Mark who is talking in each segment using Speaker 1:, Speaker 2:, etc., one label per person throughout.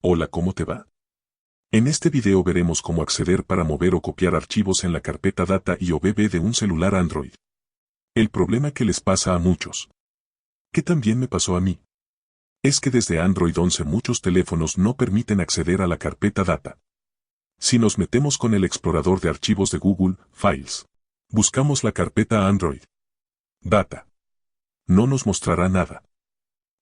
Speaker 1: Hola, ¿cómo te va? En este video veremos cómo acceder para mover o copiar archivos en la carpeta Data y OBB de un celular Android. El problema que les pasa a muchos, que también me pasó a mí, es que desde Android 11 muchos teléfonos no permiten acceder a la carpeta Data. Si nos metemos con el explorador de archivos de Google, Files, buscamos la carpeta Android Data, no nos mostrará nada.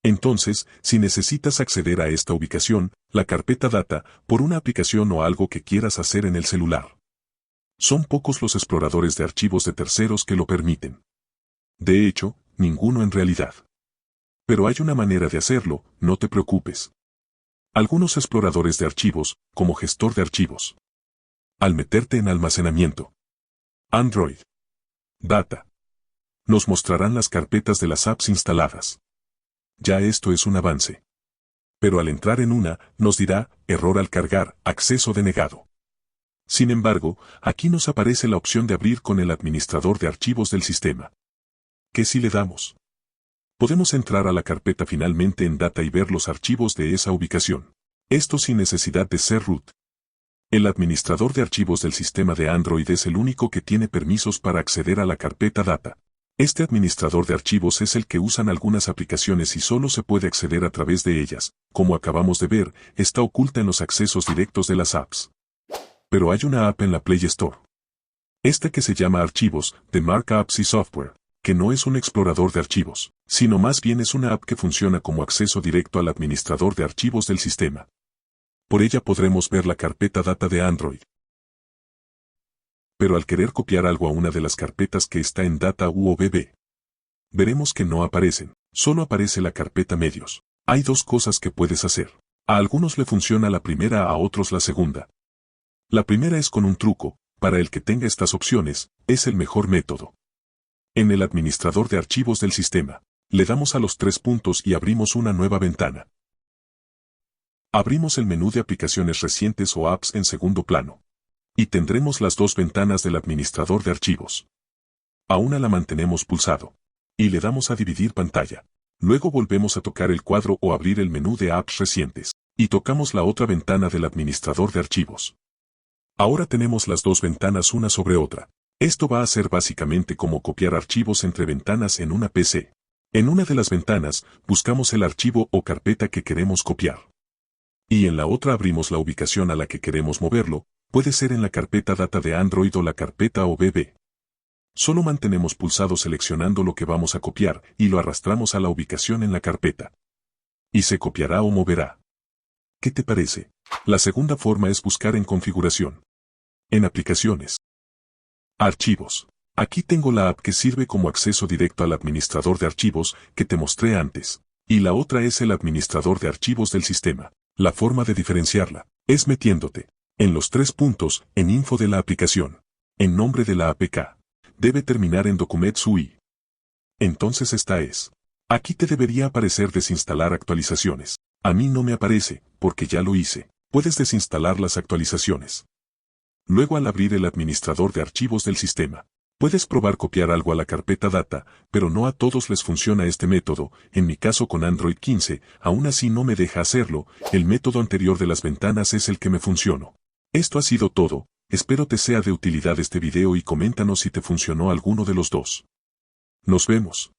Speaker 1: Entonces, si necesitas acceder a esta ubicación, la carpeta Data, por una aplicación o algo que quieras hacer en el celular, son pocos los exploradores de archivos de terceros que lo permiten. De hecho, ninguno en realidad. Pero hay una manera de hacerlo, no te preocupes. Algunos exploradores de archivos, como gestor de archivos, al meterte en almacenamiento, Android Data, nos mostrarán las carpetas de las apps instaladas. Ya esto es un avance. Pero al entrar en una, nos dirá, error al cargar, acceso denegado. Sin embargo, aquí nos aparece la opción de abrir con el administrador de archivos del sistema. ¿Qué si le damos? Podemos entrar a la carpeta finalmente en Data y ver los archivos de esa ubicación. Esto sin necesidad de ser root. El administrador de archivos del sistema de Android es el único que tiene permisos para acceder a la carpeta Data. Este administrador de archivos es el que usan algunas aplicaciones y solo se puede acceder a través de ellas. Como acabamos de ver, está oculta en los accesos directos de las apps. Pero hay una app en la Play Store. Esta que se llama Archivos, de marca Apps y Software, que no es un explorador de archivos, sino más bien es una app que funciona como acceso directo al administrador de archivos del sistema. Por ella podremos ver la carpeta Data de Android. Pero al querer copiar algo a una de las carpetas que está en Data u OBB, veremos que no aparecen, solo aparece la carpeta Medios. Hay dos cosas que puedes hacer. A algunos le funciona la primera, a otros la segunda. La primera es con un truco, para el que tenga estas opciones, es el mejor método. En el administrador de archivos del sistema, le damos a los 3 puntos y abrimos una nueva ventana. Abrimos el menú de aplicaciones recientes o apps en segundo plano. Y tendremos las dos ventanas del administrador de archivos. A una la mantenemos pulsado. Y le damos a dividir pantalla. Luego volvemos a tocar el cuadro o abrir el menú de apps recientes. Y tocamos la otra ventana del administrador de archivos. Ahora tenemos las dos ventanas una sobre otra. Esto va a ser básicamente como copiar archivos entre ventanas en una PC. En una de las ventanas, buscamos el archivo o carpeta que queremos copiar. Y en la otra abrimos la ubicación a la que queremos moverlo. Puede ser en la carpeta Data de Android o la carpeta OBB. Solo mantenemos pulsado seleccionando lo que vamos a copiar y lo arrastramos a la ubicación en la carpeta. Y se copiará o moverá. ¿Qué te parece? La segunda forma es buscar en configuración. En aplicaciones. Archivos. Aquí tengo la app que sirve como acceso directo al administrador de archivos que te mostré antes. Y la otra es el administrador de archivos del sistema. La forma de diferenciarla es metiéndote en los 3 puntos, en info de la aplicación, en nombre de la APK, debe terminar en Documents UI. Entonces esta es. Aquí te debería aparecer desinstalar actualizaciones. A mí no me aparece, porque ya lo hice. Puedes desinstalar las actualizaciones. Luego al abrir el administrador de archivos del sistema, puedes probar copiar algo a la carpeta Data, pero no a todos les funciona este método. En mi caso con Android 15, aún así no me deja hacerlo. El método anterior de las ventanas es el que me funcionó. Esto ha sido todo, espero te sea de utilidad este video y coméntanos si te funcionó alguno de los dos. Nos vemos.